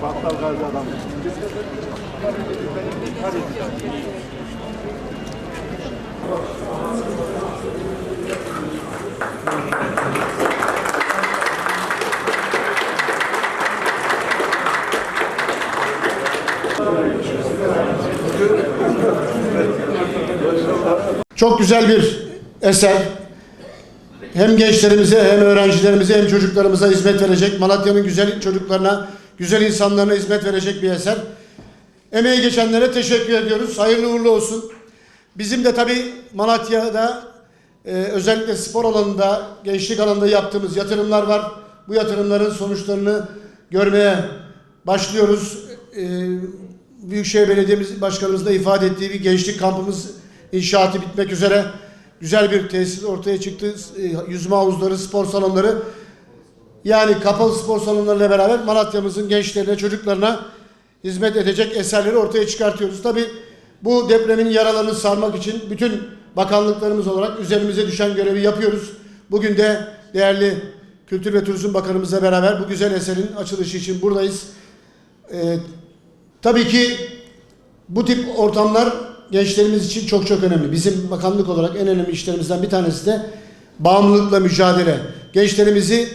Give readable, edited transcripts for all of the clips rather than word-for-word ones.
Battal gazi adam. Çok güzel bir eser. Hem gençlerimize hem öğrencilerimize hem çocuklarımıza hizmet verecek. Malatya'nın güzel çocuklarına, güzel insanlarına hizmet verecek bir eser. Emeği geçenlere teşekkür ediyoruz. Hayırlı uğurlu olsun. Bizim de tabii Malatya'da özellikle spor alanında, gençlik alanında yaptığımız yatırımlar var. Bu yatırımların sonuçlarını görmeye başlıyoruz. Büyükşehir Belediye Başkanımız da ifade ettiği bir gençlik kampımız inşaatı bitmek üzere. Güzel bir tesis ortaya çıktı. Yüzme havuzları, spor salonları. Yani kapalı spor salonlarıyla beraber Malatya'mızın gençlerine, çocuklarına hizmet edecek eserleri ortaya çıkartıyoruz. Tabii bu depremin yaralarını sarmak için bütün bakanlıklarımız olarak üzerimize düşen görevi yapıyoruz. Bugün de değerli Kültür ve Turizm Bakanımızla beraber bu güzel eserin açılışı için buradayız. Tabii ki bu tip ortamlar gençlerimiz için çok çok önemli. Bizim bakanlık olarak en önemli işlerimizden bir tanesi de bağımlılıkla mücadele. Gençlerimizi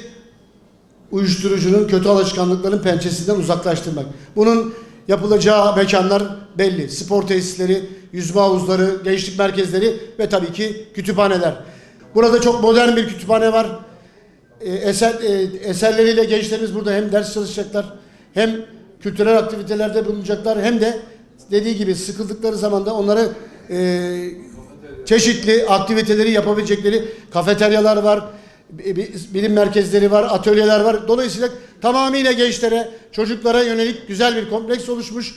uyuşturucunun, kötü alışkanlıkların pençesinden uzaklaştırmak. Bunun yapılacağı mekanlar belli. Spor tesisleri, yüzme havuzları, gençlik merkezleri ve tabii ki kütüphaneler. Burada çok modern bir kütüphane var. Eserleriyle gençlerimiz burada hem ders çalışacaklar, hem kültürel aktivitelerde bulunacaklar, hem de dediği gibi sıkıldıkları zaman da onları çeşitli aktiviteleri yapabilecekleri kafeteryalar var, bilim merkezleri var, atölyeler var. Dolayısıyla tamamıyla gençlere, çocuklara yönelik güzel bir kompleks oluşmuş.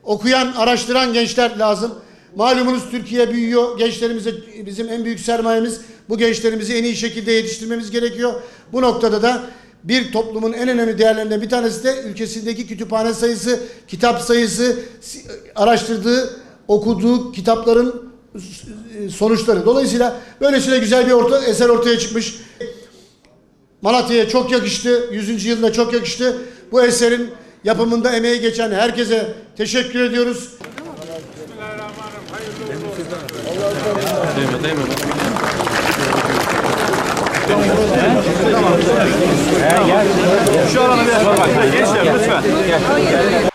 Okuyan, araştıran gençler lazım. Malumunuz Türkiye büyüyor. Gençlerimize bizim en büyük sermayemiz. Bu gençlerimizi en iyi şekilde yetiştirmemiz gerekiyor. Bu noktada da bir toplumun en önemli değerlerinden bir tanesi de ülkesindeki kütüphane sayısı, kitap sayısı, araştırdığı, okuduğu kitapların sonuçları. Dolayısıyla böylesine güzel bir eser ortaya çıkmış. Malatya'ya çok yakıştı. 100. yılında çok yakıştı. Bu eserin yapımında emeği geçen herkese teşekkür ediyoruz. Şu alana bir gençler lütfen.